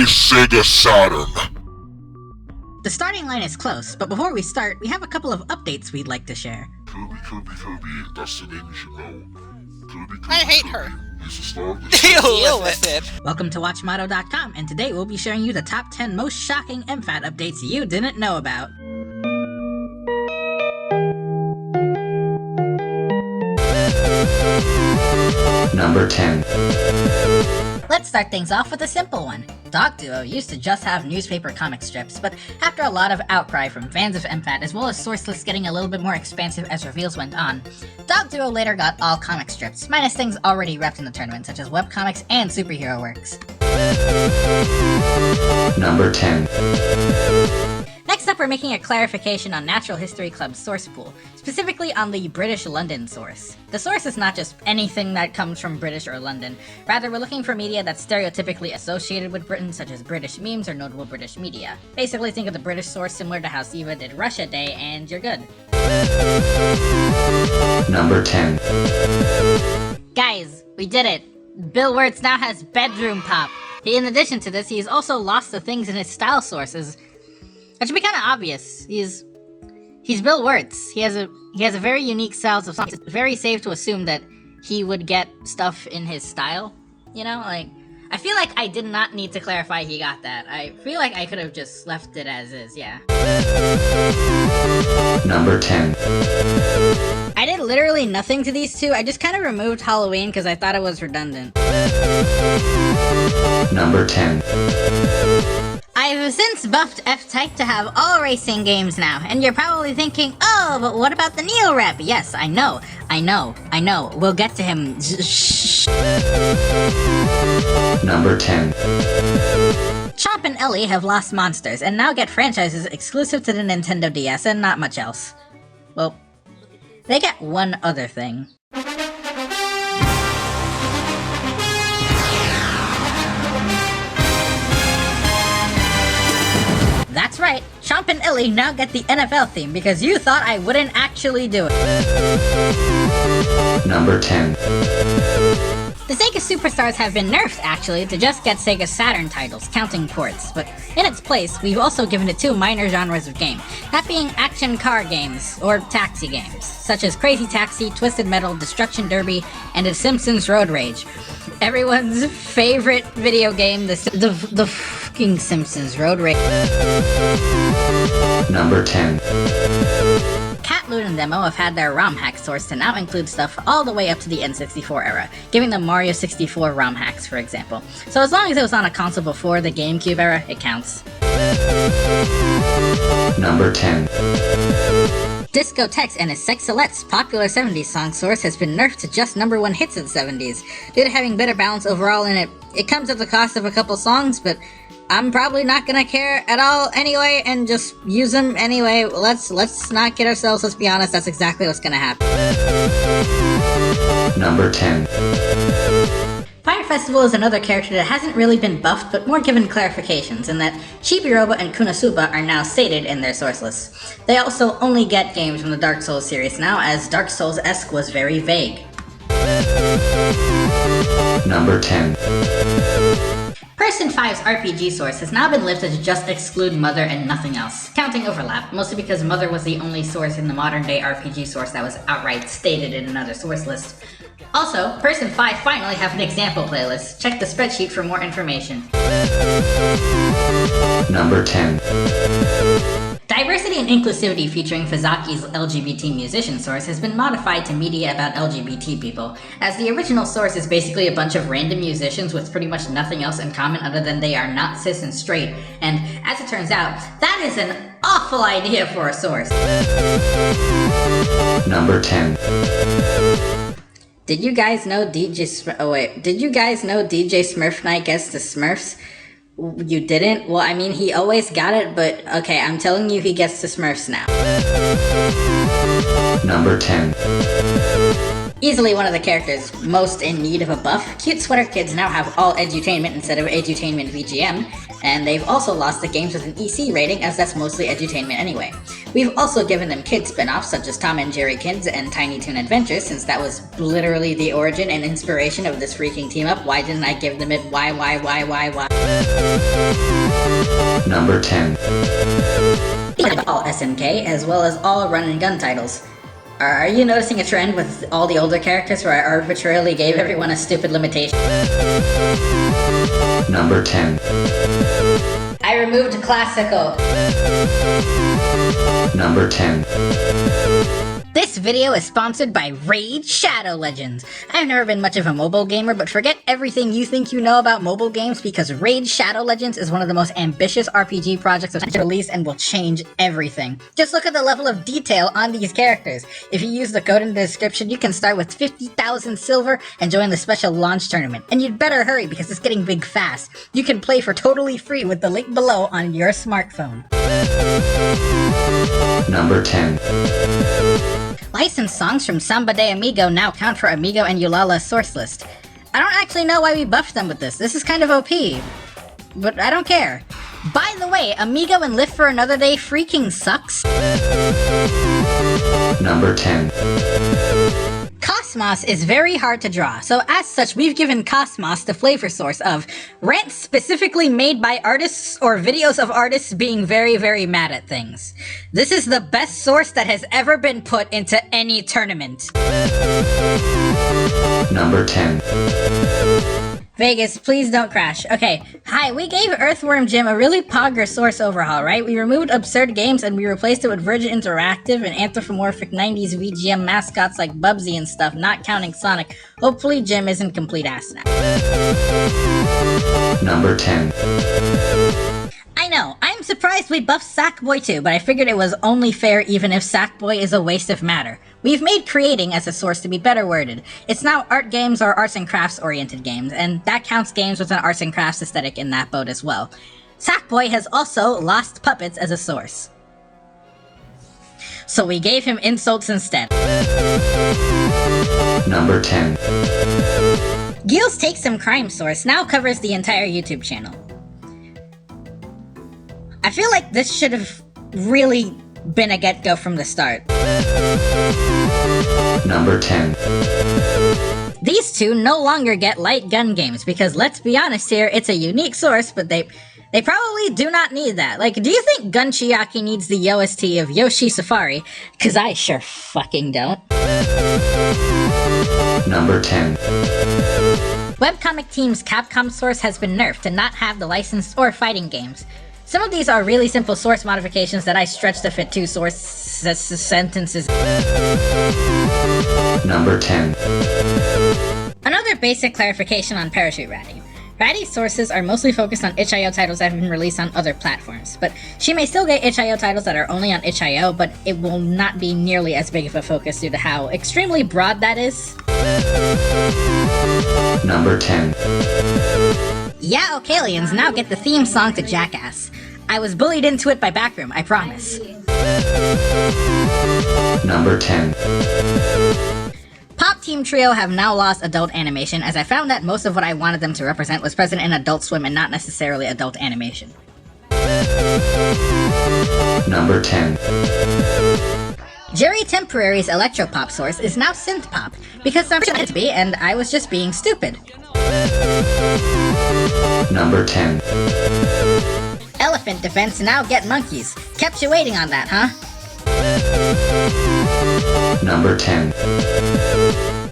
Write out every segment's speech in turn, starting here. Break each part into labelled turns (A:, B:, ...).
A: Sega Saturn.
B: The starting line is close, but before we start, we have a couple of updates we'd like to share.
A: Kirby, that's the name you should know.
C: I hate her.
A: He's the star of the
C: Deal with it.
B: Welcome to WatchMotto.com, and today we'll be sharing you the top 10 most shocking MFAD updates you didn't know about.
D: Number 10.
B: Let's start things off with a simple one. Dog Duo used to just have newspaper comic strips, but after a lot of outcry from fans of MFAD as well as source lists getting a little bit more expansive as reveals went on, Dog Duo later got all comic strips, minus things already repped in the tournament such as webcomics and superhero works.
D: Number 10.
B: Next up, we're making a clarification on Natural History Club's source pool, specifically on the British London source. The source is not just anything that comes from British or London, rather we're looking for media that's stereotypically associated with Britain, such as British memes or notable British media. Basically think of the British source similar to how Siva did Russia Day, and you're good.
D: Number 10.
B: Guys, we did it! Bill Wirtz now has bedroom pop. In addition to this, he has also lost the things in his style sources. That should be kind of obvious. He's Bill Wirtz. He has a very unique style of songs. It's very safe to assume that he would get stuff in his style. You know, like, I feel like I did not need to clarify he got that. I feel like I could have just left it as is, yeah.
D: Number 10.
B: I did literally nothing to these two. I just kind of removed Halloween because I thought it was redundant.
D: Number 10.
B: I've since buffed F-Type to have all racing games now, and you're probably thinking, oh, but what about the Neo rep? Yes, I know. We'll get to him.
D: Number 10.
B: Chomp and Ellie have lost monsters, and now get franchises exclusive to the Nintendo DS and not much else. Well, they get one other thing. That's right, Chomp and Illy now get the NFL theme because you thought I wouldn't actually do it.
D: Number 10.
B: The Sega Superstars have been nerfed, actually, to just get Sega Saturn titles, counting ports, but in its place, we've also given it two minor genres of game, that being action car games, or taxi games, such as Crazy Taxi, Twisted Metal, Destruction Derby, and The Simpsons Road Rage. Everyone's favorite video game, the fucking Simpsons Road Rage.
D: Number 10.
B: Cat Loot and Demo have had their ROM hack source to now include stuff all the way up to the N64 era, giving them Mario 64 ROM hacks, for example. So as long as it was on a console before the GameCube era, it counts.
D: Number 10.
B: Discotex and his Sexolette's popular 70s song source has been nerfed to just #1 hits of the 70s. Due to having better balance overall in it, it comes at the cost of a couple songs, but I'm probably not gonna care at all anyway and just use them anyway. Let's not kid ourselves, let's be honest, that's exactly what's gonna happen.
D: Number 10.
B: Fire Festival is another character that hasn't really been buffed, but more given clarifications, in that Chibi-Robo and Konosuba are now stated in their source lists. They also only get games from the Dark Souls series now, as Dark Souls-esque was very vague.
D: Number 10.
B: Person 5's RPG source has now been lifted to just exclude Mother and nothing else, counting overlap, mostly because Mother was the only source in the modern-day RPG source that was outright stated in another source list. Also, Person 5 finally have an example playlist. Check the spreadsheet for more information.
D: Number 10.
B: Diversity and inclusivity featuring Fizaki's LGBT musician source has been modified to media about LGBT people, as the original source is basically a bunch of random musicians with pretty much nothing else in common other than they are not cis and straight, and as it turns out, that is an awful idea for a source.
D: Number 10.
B: Did you guys know DJ Smurf Night gets the Smurfs? You didn't? Well, I mean, he always got it, but okay, I'm telling you he gets the Smurfs now.
D: Number 10.
B: Easily one of the characters most in need of a buff, Cute Sweater Kids now have all edutainment instead of edutainment VGM, and they've also lost the games with an EC rating as that's mostly edutainment anyway. We've also given them kid spin-offs such as Tom and Jerry Kids and Tiny Toon Adventures, since that was literally the origin and inspiration of this freaking team up. Why didn't I give them it? Why?
D: Number 10.
B: All SNK, as well as all run and gun titles. Are you noticing a trend with all the older characters where I arbitrarily gave everyone a stupid limitation?
D: Number 10.
B: I removed classical.
D: Number 10.
B: This video is sponsored by Raid Shadow Legends. I've never been much of a mobile gamer, but forget everything you think you know about mobile games because Raid Shadow Legends is one of the most ambitious RPG projects of release and will change everything. Just look at the level of detail on these characters. If you use the code in the description, you can start with 50,000 silver and join the special launch tournament. And you'd better hurry because it's getting big fast. You can play for totally free with the link below on your smartphone.
D: Number 10.
B: Licensed songs from Samba de Amigo now count for Amigo and Eulala's source list. I don't actually know why we buffed them with this. This is kind of OP. But I don't care. By the way, Amigo and Live for Another Day freaking sucks.
D: Number 10.
B: Cosmos is very hard to draw, so as such we've given Cosmos the flavor source of rants specifically made by artists or videos of artists being very, very mad at things. This is the best source that has ever been put into any tournament.
D: Number 10.
B: Vegas, please don't crash. Okay, hi, we gave Earthworm Jim a really pogger source overhaul, right? We removed absurd games and we replaced it with Virgin Interactive and anthropomorphic 90s VGM mascots like Bubsy and stuff, not counting Sonic. Hopefully Jim isn't complete ass now.
D: Number 10.
B: I know, I'm surprised we buffed Sackboy too, but I figured it was only fair even if Sackboy is a waste of matter. We've made creating as a source to be better worded. It's now art games or arts and crafts oriented games, and that counts games with an arts and crafts aesthetic in that boat as well. Sackboy has also lost puppets as a source. So we gave him insults instead.
D: Number 10.
B: Gil's Take Some Crime source now covers the entire YouTube channel. I feel like this should have really been a get-go from the start.
D: Number 10.
B: These two no longer get light gun games because let's be honest here, it's a unique source, but they probably do not need that. Like, do you think Gun Chiaki needs the OST of Yoshi Safari? Cause I sure fucking don't.
D: Number 10.
B: Webcomic Team's Capcom source has been nerfed to not have the licensed or fighting games. Some of these are really simple source modifications that I stretch to fit two source sentences.
D: Number 10.
B: Another basic clarification on Parachute Ratty. Ratty's sources are mostly focused on itch.io titles that have been released on other platforms, but she may still get itch.io titles that are only on itch.io, but it will not be nearly as big of a focus due to how extremely broad that is.
D: Number 10.
B: Yeah, Ocalians now get the theme song to Jackass. I was bullied into it by Backroom, I promise.
D: Number 10.
B: Pop Team Trio have now lost adult animation, as I found that most of what I wanted them to represent was present in Adult Swim and not necessarily adult animation.
D: Number 10.
B: Jerry Temporary's electropop source is now synthpop, because I'm meant to be, and I was just being stupid.
D: Number 10.
B: Elephant Defense now get monkeys. Kept you waiting on that, huh?
D: Number 10.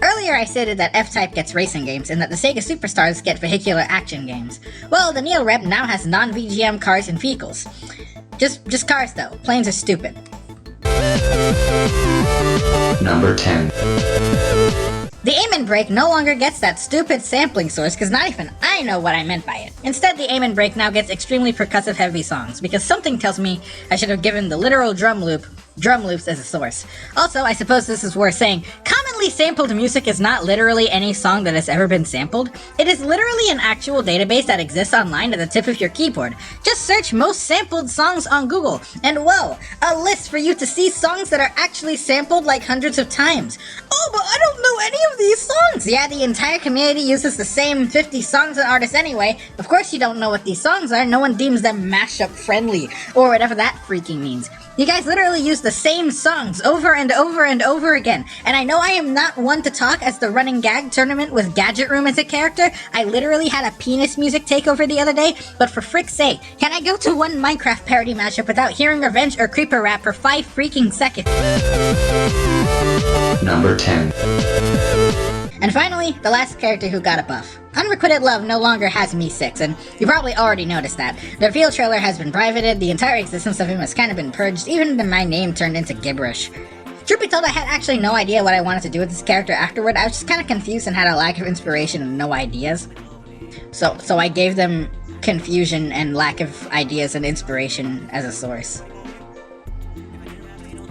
B: Earlier I stated that F-Type gets racing games and that the Sega Superstars get vehicular action games. Well, the Neo Rep now has non-VGM cars and vehicles. Just cars though. Planes are stupid.
D: Number 10.
B: The Aim and Break no longer gets that stupid sampling source because not even I know what I meant by it. Instead, the Aim and Break now gets extremely percussive heavy songs because something tells me I should have given the literal drum loops as a source. Also, I suppose this is worth saying, commonly Highly sampled music is not literally any song that has ever been sampled. It is literally an actual database that exists online at the tip of your keyboard. Just search most sampled songs on Google, and whoa, a list for you to see songs that are actually sampled like hundreds of times. Oh, but I don't know any of these songs! Yeah, the entire community uses the same 50 songs and artists anyway. Of course you don't know what these songs are, no one deems them mashup friendly, or whatever that freaking means. You guys literally use the same songs over and over and over again, and I know I am not one to talk as the running gag tournament with Gadget Room as a character. I literally had a penis music takeover the other day, but for frick's sake, can I go to one Minecraft parody mashup without hearing Revenge or Creeper rap for 5 freaking seconds?
D: Number 10.
B: And finally, the last character who got a buff. Unrequited Love no longer has me 6, and you probably already noticed that. The reveal trailer has been privated, the entire existence of him has kind of been purged, even my name turned into gibberish. Truth be told, I had actually no idea what I wanted to do with this character afterward. I was just kind of confused and had a lack of inspiration and no ideas. So I gave them confusion and lack of ideas and inspiration as a source.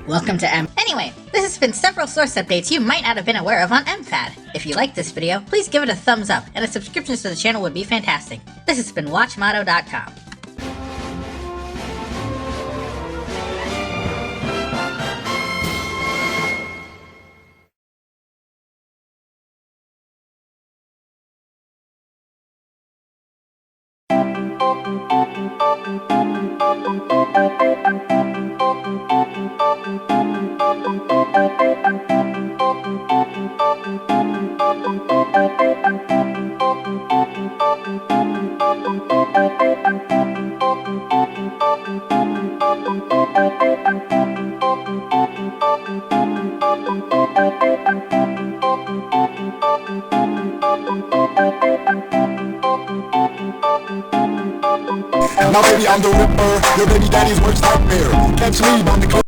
B: Welcome to Anyway, this has been several source updates you might not have been aware of on MFAD. If you liked this video, please give it a thumbs up, and a subscription to the channel would be fantastic. This has been WatchMotto.com.
C: Now baby, I'm the Ripper, your baby daddy's worst nightmare. Catch me, about to